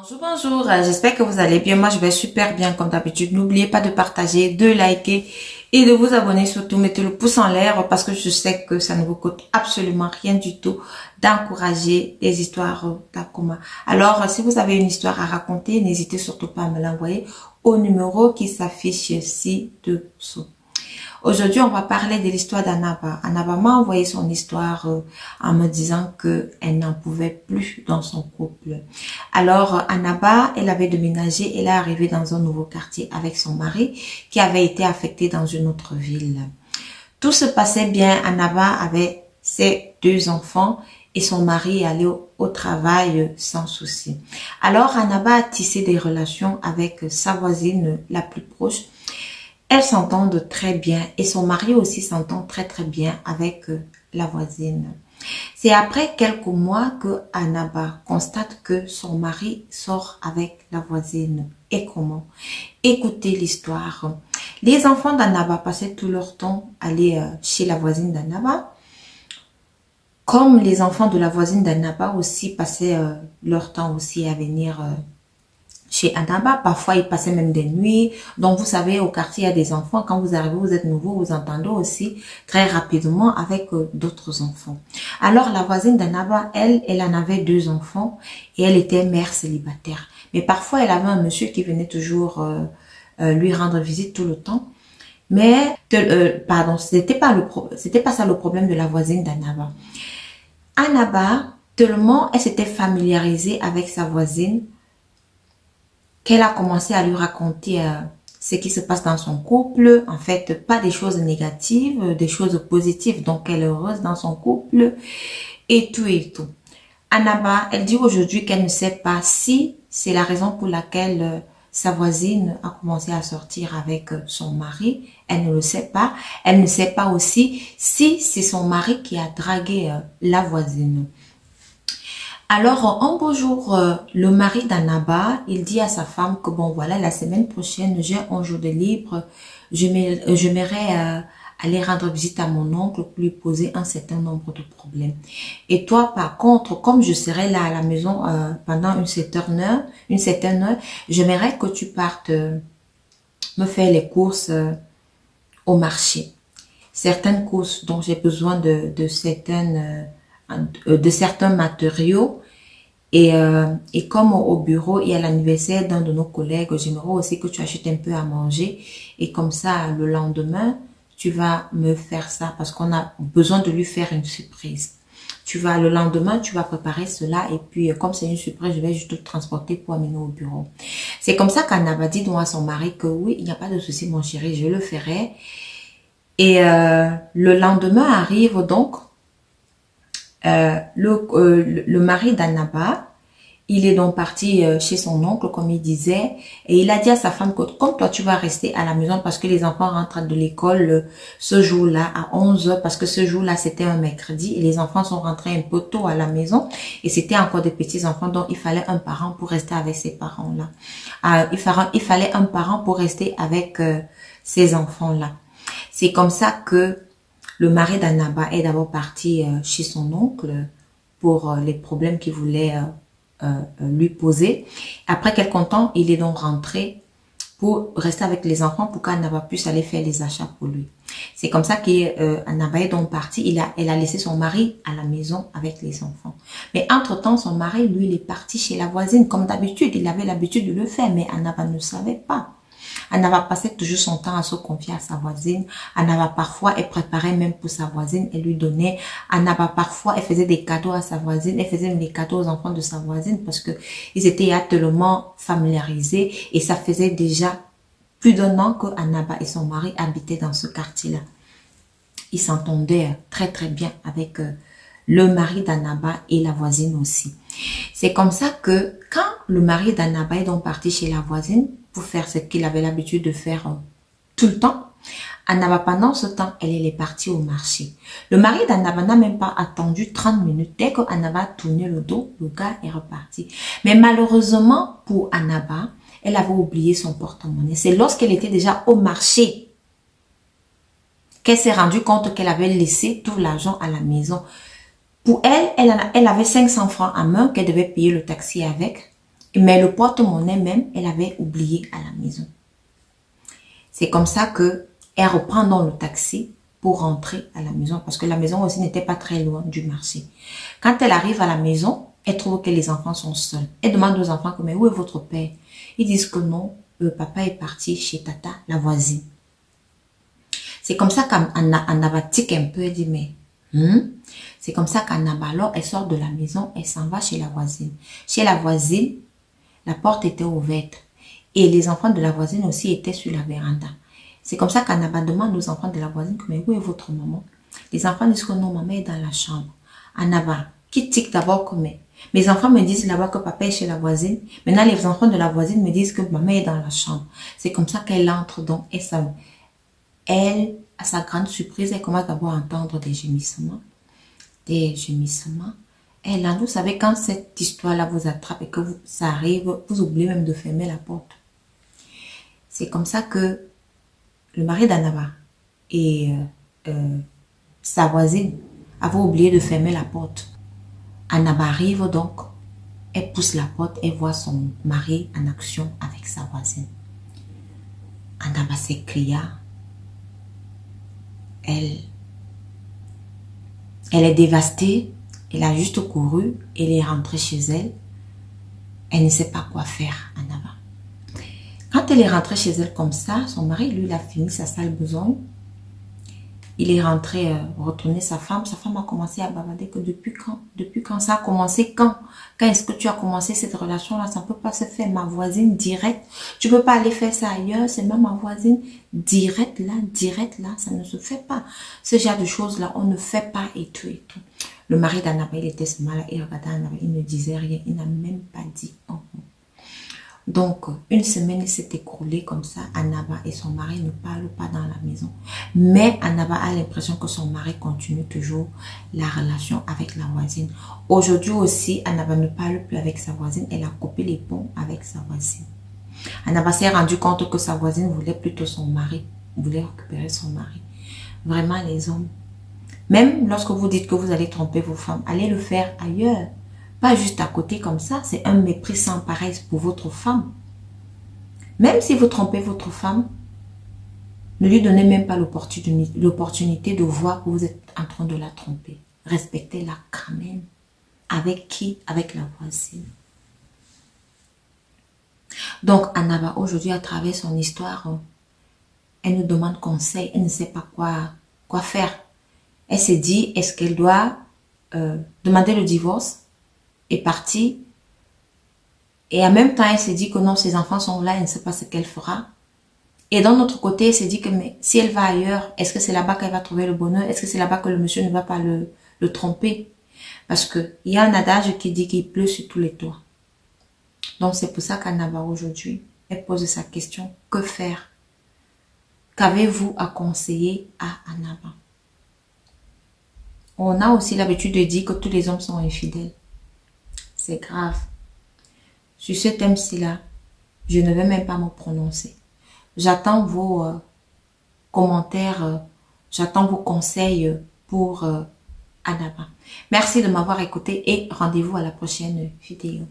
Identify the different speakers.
Speaker 1: Bonjour, bonjour, j'espère que vous allez bien. Moi, je vais super bien comme d'habitude. N'oubliez pas de partager, de liker et de vous abonner. Surtout, mettez le pouce en l'air parce que je sais que ça ne vous coûte absolument rien du tout d'encourager les histoires d'Akuma. Alors, si vous avez une histoire à raconter, n'hésitez surtout pas à me l'envoyer au numéro qui s'affiche ci-dessous. Aujourd'hui, on va parler de l'histoire d'Annaba. Annaba m'a envoyé son histoire en me disant que elle n'en pouvait plus dans son couple. Alors, Annaba, elle avait déménagé, elle est arrivée dans un nouveau quartier avec son mari qui avait été affecté dans une autre ville. Tout se passait bien. Annaba avait ses 2 enfants et son mari allait au travail sans souci. Alors, Annaba a tissé des relations avec sa voisine la plus proche. Elles s'entendent très bien et son mari aussi s'entend très bien avec la voisine. C'est après quelques mois que Annaba constate que son mari sort avec la voisine. Et comment? Écoutez l'histoire. Les enfants d'Annaba passaient tout leur temps à aller chez la voisine d'Annaba. Comme les enfants de la voisine d'Annaba aussi passaient leur temps aussi à venir chez Annaba. Parfois, ils passaient même des nuits. Donc, vous savez, au quartier, il y a des enfants. Quand vous arrivez, vous êtes nouveau, vous entendez aussi très rapidement avec d'autres enfants. Alors, la voisine d'Annaba, elle en avait 2 enfants et elle était mère célibataire. Mais parfois, elle avait un monsieur qui venait toujours lui rendre visite tout le temps. Mais, pardon, c'était pas ça le problème de la voisine d'Annaba. Annaba, tellement elle s'était familiarisée avec sa voisine, qu'elle a commencé à lui raconter ce qui se passe dans son couple. En fait, pas des choses négatives, des choses positives. Donc, elle est heureuse dans son couple et tout et tout. Annaba, elle dit aujourd'hui qu'elle ne sait pas si c'est la raison pour laquelle sa voisine a commencé à sortir avec son mari. Elle ne le sait pas. Elle ne sait pas aussi si c'est son mari qui a dragué la voisine. Alors, un beau jour, le mari d'Annaba, il dit à sa femme que bon, voilà, la semaine prochaine, j'ai un jour de libre. J'aimerais aller rendre visite à mon oncle pour lui poser un certain nombre de problèmes. Et toi, par contre, comme je serai là à la maison pendant une certaine heure, j'aimerais que tu partes me faire les courses au marché. Certaines courses dont j'ai besoin de certains matériaux et comme au bureau il y a l'anniversaire d'un de nos collègues, j'aimerais aussi que tu achètes un peu à manger et comme ça le lendemain tu vas me faire ça parce qu'on a besoin de lui faire une surprise. Le lendemain tu vas préparer cela et puis comme c'est une surprise je vais juste te transporter pour amener au bureau. C'est comme ça qu'Annaba dit donc à son mari que oui, il n'y a pas de souci mon chéri, je le ferai. Et le lendemain arrive donc le mari d'Annaba, il est donc parti chez son oncle, comme il disait, et il a dit à sa femme que comme toi tu vas rester à la maison parce que les enfants rentrent de l'école ce jour-là à 11h, parce que ce jour-là c'était un mercredi et les enfants sont rentrés un peu tôt à la maison et c'était encore des petits enfants, donc il fallait un parent pour rester avec ces parents-là. Il fallait un parent pour rester avec ces enfants-là. C'est comme ça que le mari d'Annaba est d'abord parti chez son oncle pour les problèmes qu'il voulait lui poser. Après quelques temps, il est donc rentré pour rester avec les enfants pour qu'Annaba puisse aller faire les achats pour lui. C'est comme ça qu'Annaba est donc parti. Elle a laissé son mari à la maison avec les enfants. Mais entre-temps, son mari, lui, il est parti chez la voisine. Comme d'habitude, il avait l'habitude de le faire, mais Annaba ne savait pas. Annaba passait toujours son temps à se confier à sa voisine. Annaba parfois, elle préparait même pour sa voisine, elle lui donnait. Annaba parfois, elle faisait des cadeaux à sa voisine, elle faisait même des cadeaux aux enfants de sa voisine parce que ils étaient tellement familiarisés et ça faisait déjà plus d'1 an que Annaba et son mari habitaient dans ce quartier-là. Ils s'entendaient très bien avec le mari d'Annaba et la voisine aussi. C'est comme ça que quand le mari d'Annaba est donc parti chez la voisine pour faire ce qu'il avait l'habitude de faire tout le temps, Annaba pendant ce temps, elle est partie au marché. Le mari d'Annaba n'a même pas attendu 30 minutes. Dès que Annaba a tourné le dos, le gars est reparti. Mais malheureusement pour Annaba, elle avait oublié son porte-monnaie. C'est lorsqu'elle était déjà au marché qu'elle s'est rendue compte qu'elle avait laissé tout l'argent à la maison. Pour elle, elle avait 500 francs à main qu'elle devait payer le taxi avec. Mais le porte-monnaie même, elle avait oublié à la maison. C'est comme ça que elle reprend dans le taxi pour rentrer à la maison parce que la maison aussi n'était pas très loin du marché. Quand elle arrive à la maison, elle trouve que les enfants sont seuls. Elle demande aux enfants mais où est votre père? Ils disent que non, papa est parti chez Tata, la voisine. C'est comme ça qu'Annaba tique un peu, elle dit mais c'est comme ça qu'Annaba alors elle sort de la maison, elle s'en va chez la voisine. Chez la voisine, la porte était ouverte et les enfants de la voisine aussi étaient sur la véranda. C'est comme ça qu'Annaba demande aux enfants de la voisine mais où est votre maman? Les enfants disent que non, maman est dans la chambre. Annaba qui tique d'abord que mes enfants me disent là-bas que papa est chez la voisine. Maintenant, les enfants de la voisine me disent que maman est dans la chambre. C'est comme ça qu'elle entre donc. Elle, à sa grande surprise, elle commence d'abord à entendre des gémissements. Des gémissements. Et là, vous savez, quand cette histoire-là vous attrape et que ça arrive, vous oubliez même de fermer la porte. C'est comme ça que le mari d'Annaba et sa voisine avaient oublié de fermer la porte. Annaba arrive donc, elle pousse la porte et voit son mari en action avec sa voisine. Annaba s'écria. Elle est dévastée, elle a juste couru, elle est rentrée chez elle. Elle ne sait pas quoi faire, Annaba. Quand elle est rentrée chez elle comme ça, son mari, lui, il a fini sa sale besogne. Il est rentré retourner sa femme. Sa femme a commencé à bavarder que depuis quand ça a commencé, quand est-ce que tu as commencé cette relation-là? Ça ne peut pas se faire, ma voisine, direct. Tu peux pas aller faire ça ailleurs, c'est même ma voisine, direct là, ça ne se fait pas. Ce genre de choses-là, on ne fait pas et tout et tout. Le mari d'Annaba, il était ce mal, il regardait Annaba, il ne disait rien, il n'a même pas dit un mot. Donc, une semaine s'est écoulée comme ça. Annaba et son mari ne parlent pas dans la maison. Mais Annaba a l'impression que son mari continue toujours la relation avec la voisine. Aujourd'hui aussi, Annaba ne parle plus avec sa voisine. Elle a coupé les ponts avec sa voisine. Annaba s'est rendu compte que sa voisine voulait plutôt son mari. Voulait récupérer son mari. Vraiment, les hommes. Même lorsque vous dites que vous allez tromper vos femmes, allez le faire ailleurs. Pas juste à côté comme ça, c'est un mépris sans pareil pour votre femme. Même si vous trompez votre femme, ne lui donnez même pas l'opportunité de voir que vous êtes en train de la tromper. Respectez-la quand même. Avec qui? Avec la voisine. Donc, Annaba, aujourd'hui, à travers son histoire, elle nous demande conseil. Elle ne sait pas quoi faire. Elle s'est dit, est-ce qu'elle doit demander le divorce? Est partie et en même temps elle s'est dit que non, ses enfants sont là, elle ne sait pas ce qu'elle fera. Et d'un autre côté elle s'est dit que mais si elle va ailleurs, est-ce que c'est là-bas qu'elle va trouver le bonheur? Est-ce que c'est là-bas que le monsieur ne va pas le tromper? Parce que il y a un adage qui dit qu'il pleut sur tous les toits. Donc c'est pour ça qu'Annaba aujourd'hui elle pose sa question, que faire? Qu'avez-vous à conseiller à Annaba? On a aussi l'habitude de dire que tous les hommes sont infidèles. C'est grave. Sur ce thème-ci-là, je ne vais même pas me prononcer. J'attends vos commentaires, j'attends vos conseils pour Annaba. Merci de m'avoir écouté et rendez-vous à la prochaine vidéo.